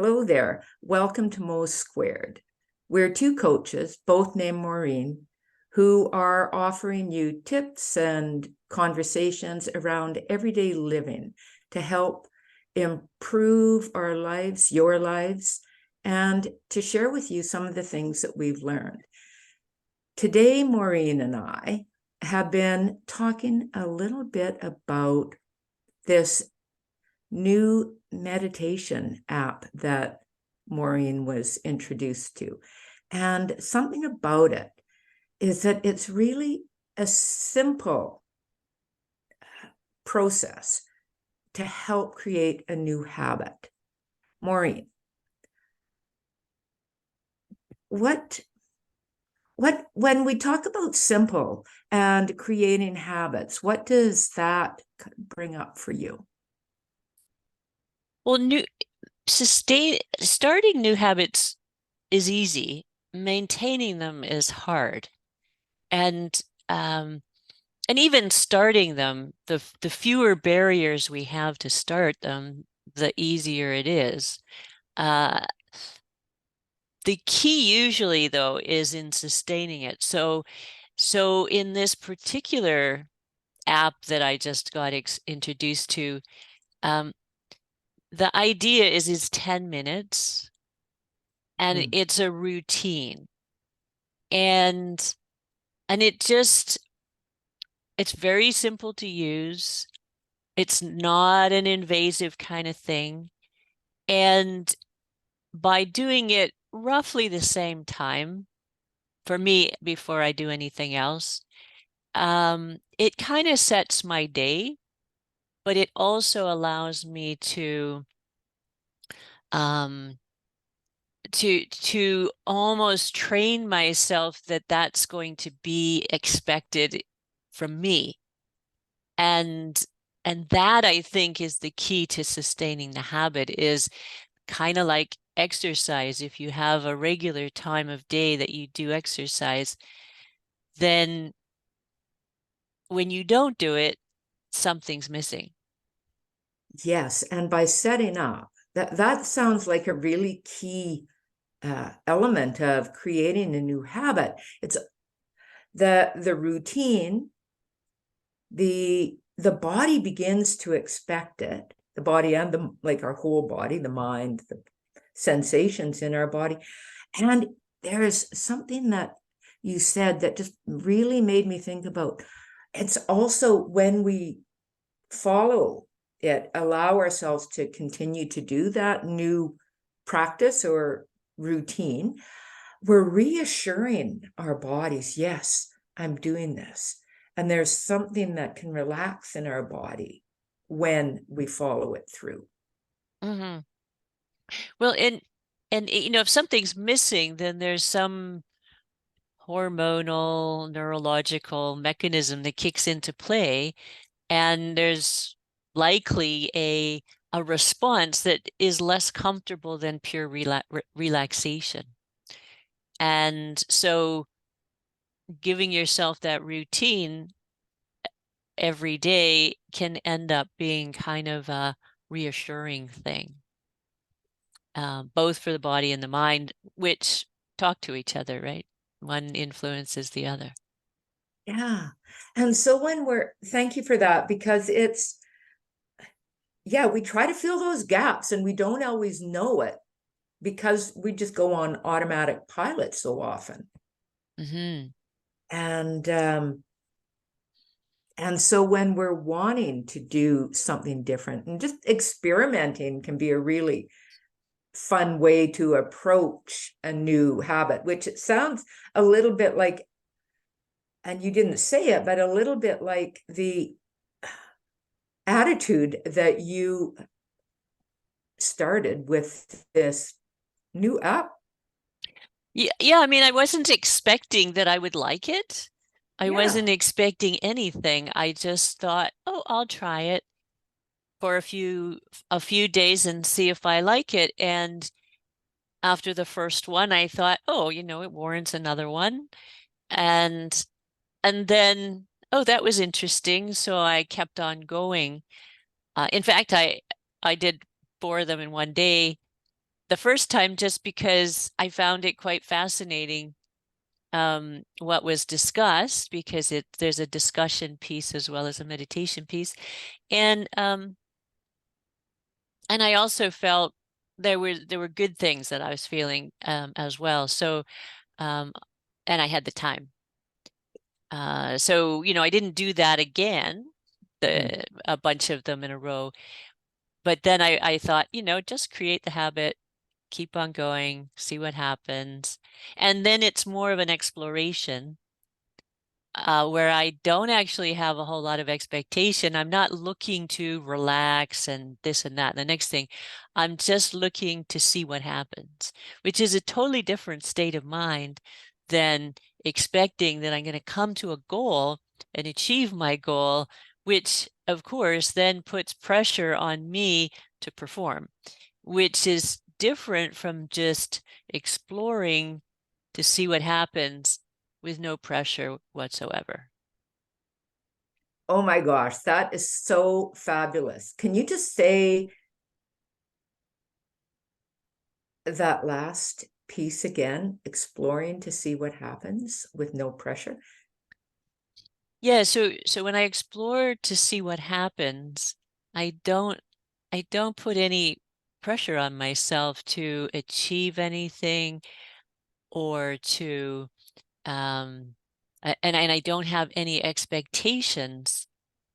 Hello there. Welcome to Mo2. We're two coaches, both named Maureen, who are offering you tips and conversations around everyday living to help improve our lives, your lives, and to share with you some of the things that we've learned. Today, Maureen and I have been talking a little bit about this new meditation app that Maureen was introduced to. And something about it is that it's really a simple process to help create a new habit. Maureen, when we talk about simple and creating habits, what does that bring up for you? Well, starting new habits is easy. Maintaining them is hard. And um, and even starting them, the fewer barriers we have to start them, the easier it is. Uh, the key usually though is in sustaining it. So in this particular app that I just got introduced to, um, the idea is 10 minutes. And it's a routine, and it's very simple to use. It's not an invasive kind of thing, and by doing it roughly the same time for me before I do anything else, it kind of sets my day, but it also allows me um to almost train myself that that's going to be expected from me. And that, I think, is the key to sustaining the habit, is kind of like exercise. If you have a regular time of day that you do exercise, then when you don't do it, something's missing. Yes, and by setting up, that sounds like a really key element of creating a new habit. It's the routine, the body begins to expect it, the body and the like our whole body, the mind, the sensations in our body. And there is something that you said that just really made me think about. It's also when we follow it, allow ourselves to continue to do that new practice or routine, we're reassuring our bodies, yes, I'm doing this. And there's something that can relax in our body when we follow it through. Mm-hmm. Well, and if something's missing, then there's some hormonal, neurological mechanism that kicks into play, and there's likely a response that is less comfortable than pure relaxation. And so giving yourself that routine every day can end up being kind of a reassuring thing, both for the body and the mind, which talk to each other, right? One influences the other. Yeah. And so thank you for that, because yeah, we try to fill those gaps and we don't always know it because we just go on automatic pilot so often. Mm-hmm. And and so when we're wanting to do something different, and just experimenting can be a really fun way to approach a new habit, which it sounds a little bit like, and you didn't say it, but a little bit like the attitude that you started with this new app. Yeah, I mean, I wasn't expecting that I would like it. I Yeah. wasn't expecting anything. I just thought, oh, I'll try it for a few days and see if I like it. And after the first one, I thought, oh, it warrants another one. And then, oh, that was interesting. So I kept on going. In fact, I did 4 of them in one day. the first time just because I found it quite fascinating what was discussed, because there's a discussion piece as well as a meditation piece. And I also felt there were good things that I was feeling as well. So and I had the time. So, I didn't do that again, a bunch of them in a row. But then I thought, just create the habit, keep on going, see what happens. And then it's more of an exploration where I don't actually have a whole lot of expectation. I'm not looking to relax and this and that. And the next thing, I'm just looking to see what happens, which is a totally different state of mind than expecting that I'm going to come to a goal and achieve my goal, which of course then puts pressure on me to perform, which is different from just exploring to see what happens with no pressure whatsoever. Oh my gosh, that is so fabulous. Can you just say that last piece again? Exploring to see what happens with no pressure. Yeah, so when I explore to see what happens, I don't put any pressure on myself to achieve anything or to and I don't have any expectations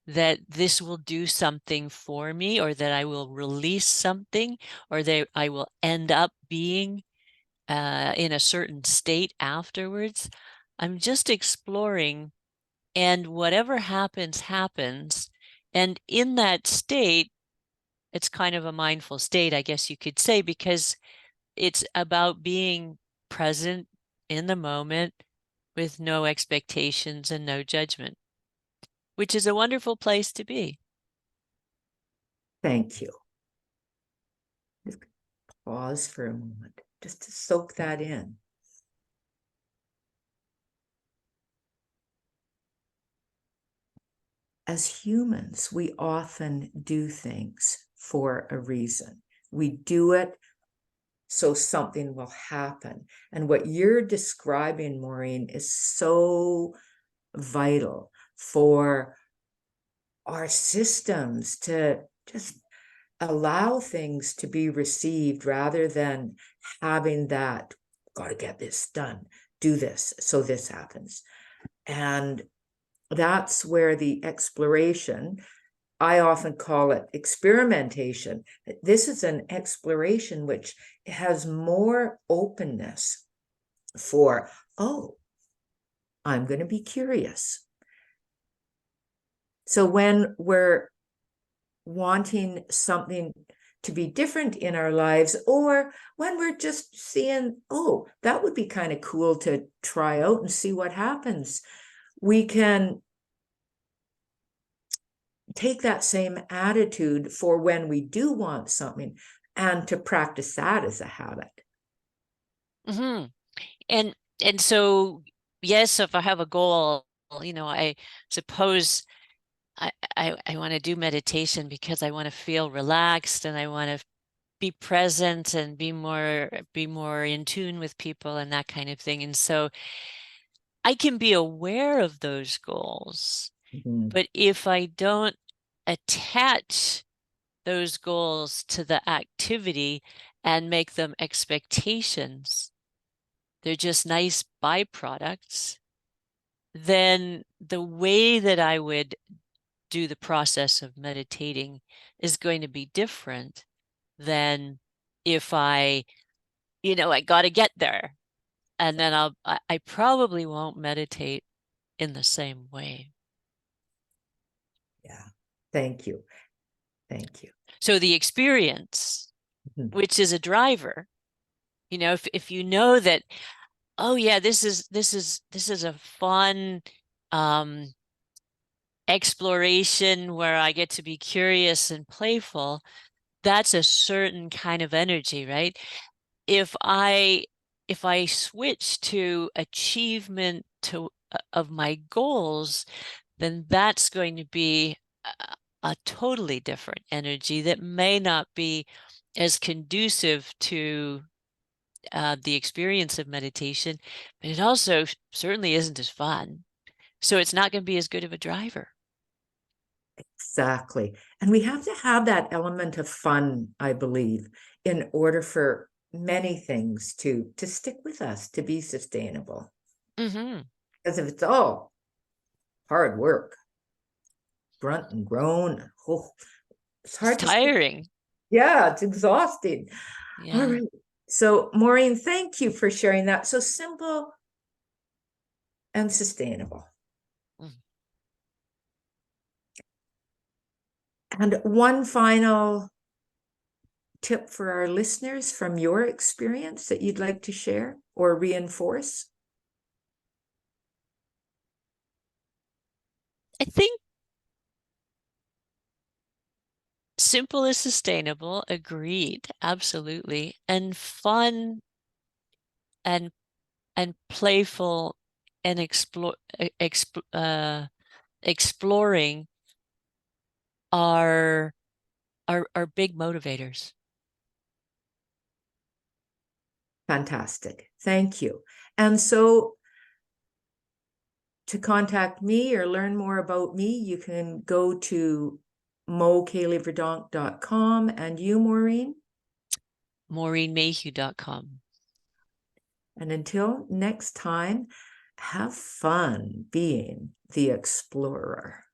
that this will do something for me, or that I will release something, or that I will end up being in a certain state afterwards. I'm just exploring, and whatever happens, happens. And in that state, it's kind of a mindful state, I guess you could say, because it's about being present in the moment with no expectations and no judgment, which is a wonderful place to be. Thank you. Just pause for a moment just to soak that in. As humans, we often do things for a reason. We do it so something will happen. And what you're describing, Maureen, is so vital for our systems to just allow things to be received rather than having that, got to get this done, do this, so this happens. And that's where the exploration, I often call it experimentation. This is an exploration which has more openness for, oh, I'm going to be curious. So when we're wanting something to be different in our lives, or when we're just seeing, oh, that would be kind of cool to try out and see what happens, we can take that same attitude for when we do want something and to practice that as a habit. Mm-hmm. And so, yes, if I have a goal, I suppose I want to do meditation because I want to feel relaxed, and I want to be present and be more in tune with people and that kind of thing. And so I can be aware of those goals, but if I don't attach those goals to the activity and make them expectations, they're just nice byproducts, then the way that I would do the process of meditating is going to be different than if I got to get there, and then I probably won't meditate in the same way. Yeah. Thank you. Thank you. So the experience, which is a driver, if you know that, oh yeah, this is a fun exploration where I get to be curious and playful, that's a certain kind of energy, right? If I switch to achievement of my goals, then that's going to be a totally different energy that may not be as conducive to the experience of meditation, but it also certainly isn't as fun. So it's not going to be as good of a driver. Exactly. And we have to have that element of fun, I believe, in order for many things to stick with us, to be sustainable. Mm-hmm. Because if it's all hard work, grunt and groan, oh, it's It's hard to stick. tiring. Yeah, it's exhausting. All Yeah. right. So, Maureen, thank you for sharing that. So simple and sustainable. Mm. And one final tip for our listeners from your experience that you'd like to share or reinforce? I think simple is sustainable. Agreed. Absolutely. And fun and playful and exploring are big motivators. Fantastic. Thank you. And so to contact me or learn more about me, you can go to Caley-Verdonk.com. And you, Maureen? MaureenMayhew.com. And until next time, have fun being the explorer.